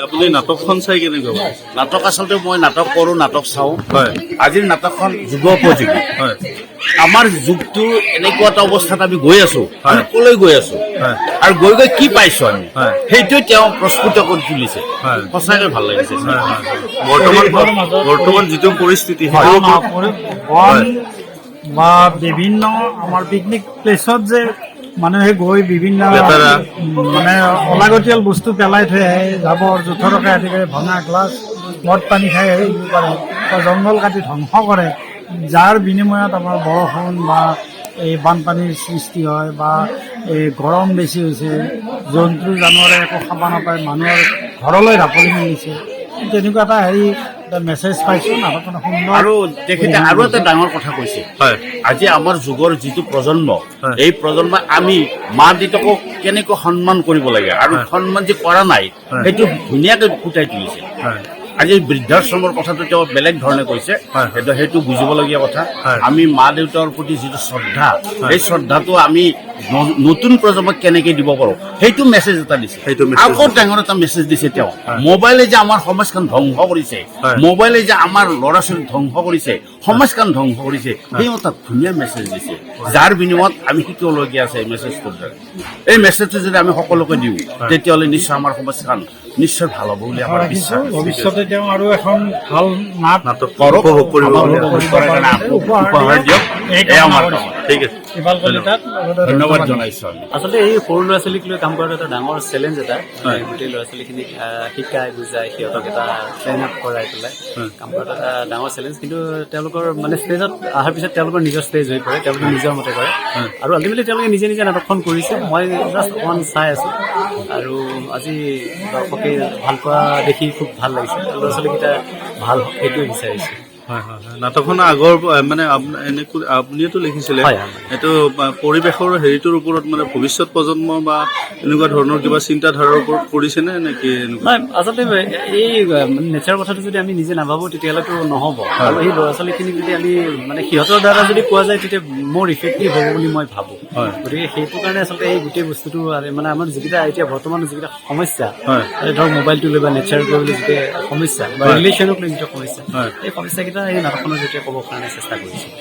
আপুনি নাটকখন চাই কেনেকুৱা পায়? নাটক আচলতে মই নাটক কৰোঁ, নাটক চাওঁ। হয় আজিৰ নাটকখন যুগ উপযোগী। হয় আমাৰ যুগটো এনেকুৱা এটা অৱস্থাত আমি গৈ আছো, হয়। আমি কলৈ গৈ আছো হয় আৰু গৈ গৈ কি পাইছো আমি, হয়। সেইটোৱে তেওঁ প্ৰস্ফুট কৰি তুলিছে। হয়। সঁচাকৈ ভাল লাগিছে। হয় হয় বৰ্তমান যিটো পৰিস্থিতি সেইটো বন বা বিভিন্ন আমাৰ পিকনিক প্লেচত যে মানুহে গৈ বিভিন্ন লেতেৰা। মানে অলাগতিয়াল বস্তু পেলাই থৈ আহে, জাবৰ জোথৰকে আদি কৰি ভঙা গ্লাছ মদ পানী খাই হেৰি কৰে বা জংঘল কাটি ধ্বংস কৰে, যাৰ বিনিময়ত আমাৰ বৰষুণ বা এই বানপানীৰ সৃষ্টি হয় বা এই গৰম বেছি হৈছে, জন্তু জানোৱাৰে একো খাব নাপায়, মানুহৰ ঘৰলৈ ঢাপলি মেলিছে। তেনেকুৱা এটা হেৰি মেছেজ পাইছোঁ নাটকখন সুন্দৰ। আৰু তেখেতে আৰু এটা ডাঙৰ কথা কৈছে। হয় আজি আমাৰ যুগৰ যিটো প্ৰজন্ম, হয়। এই প্ৰজন্মই আমি মা দেউতাকক কেনেকৈ সন্মান কৰিব লাগে আৰু হয়। সন্মান যে কৰা নাই, হয়। সেইটো ধুনীয়াকৈ ফুটাই তুলিছে। হয় আজি বৃদ্ধাশ্ৰমৰ কথাটো তেওঁ বেলেগ ধৰণে কৈছে, হয়। সেইটো বুজিবলগীয়া কথা। হয়। আমি মা দেউতাৰ প্ৰতি যিটো শ্ৰদ্ধা, হয়। সেই শ্ৰদ্ধাটো আমি নতুন প্ৰজন্মক কেনেকে দিব পাৰো, সেইটো মেছেজ এটা দিছে। সেইটো message আকৌ ডাঙৰ এটা মেছেজ দিছে তেওঁ। হয়। মোবাইলে যে আমাৰ সমাজখন ধ্বংস কৰিছে, হয়। মোবাইলে যে আমাৰ ল'ৰা ছোৱালী ধ্বংস কৰিছে, সমাজখন ধ্বংস কৰিছে, সেই এটা ধুনীয়া মেছেজ দিছে, যাৰ বিনিময়ত আমি শিকিবলগীয়া আছে। এই মেছেজটোৰ দ্বাৰা, এই মেছেজটো যদি আমি সকলোকে দিওঁ, তেতিয়াহ'লে নিশ্চয় আমাৰ সমাজখন নিশ্চয় ভাল হ'ব বুলি আমাৰ বিশ্বাস। ভৱিষ্যতে তেওঁ আৰু এখন ভাল নাটক কৰক, উপভোগ কৰিব আমাৰ পাৰে। উপভোগ কৰাৰ কাৰণে উপহাৰ দিয়ক। এই এয়া আমাৰ কামনা কাম। ঠিক আছে ইফাল কলিতাত ধন্যবাদ জনাইছো আমি। আচলতে এই সৰু ল'ৰা ছোৱালীক লৈ কাম কৰাটো এটা ডাঙৰ চেলেঞ্জ এটা। হয়। গোটেই ল'ৰা ছোৱালীখিনিক শিকাই বুজাই সিহঁতক এটা ট্ৰেইন আপ কৰাই পেলাই হয়। কাম কৰাটো এটা ডাঙৰ চেলেঞ্জ। কিন্তু তেওঁলোকৰ মানে ষ্টেজত অহাৰ পিছত তেওঁলোকৰ নিজৰ ষ্টেজ হৈ পৰে, তেওঁলোকে নিজৰ মতে কৰে আৰু আল্টিমেটলি তেওঁলোকে নিজে নিজে নাটকখন কৰিছে। মই জাষ্ট অকণমান চাই আছোঁ আৰু আজি দৰ্শকে ভাল পোৱা দেখি খুব ভাল লাগিছে। ল'ৰা ছোৱালীকেইটা ভাল হওক সেইটোৱে বিচাৰিছোঁ। হয় হয় হয় নাটকখনৰ আগৰ মানে এনেকৈ আপুনিয়েতো লিখিছিলে, হয়, হয়। এইটো পৰিৱেশৰ হেৰিটোৰ ওপৰত মানে ভৱিষ্যত প্ৰজন্ম বা এনেকুৱা ধৰণৰ কিবা চিন্তাধাৰাৰ ওপৰত কৰিছেনে নেকি? হয়, আচলতে এই নেচাৰৰ কথাটো যদি আমি নিজে নাভাবোঁ তেতিয়াহ'লেতো নহ'ব। আৰু এই ল'ৰা ছোৱালীখিনিক যদি আমি মানে সিহঁতৰ দ্বাৰা যদি পোৱা যায় তেতিয়া মোৰ ইফেক্টিভ হ'ব বুলি মই ভাবোঁ। হয়। গতিকে সেইটো কাৰণে আচলতে এই গোটেই বস্তুটো মানে আমাৰ যিকেইটা এতিয়া বৰ্তমান যিকেইটা সমস্যা, হয়। ধৰক মোবাইলটো লৈ বা নেচাৰ লৈ যিটো সমস্যা বা ৰিলেশ্যনক লৈ যিটো সমস্যা, হয়। এই সমস্যাকেইটা এই নাটকখনৰ জৰিয়তে ক'বৰ কাৰণে চেষ্টা কৰিছোঁ।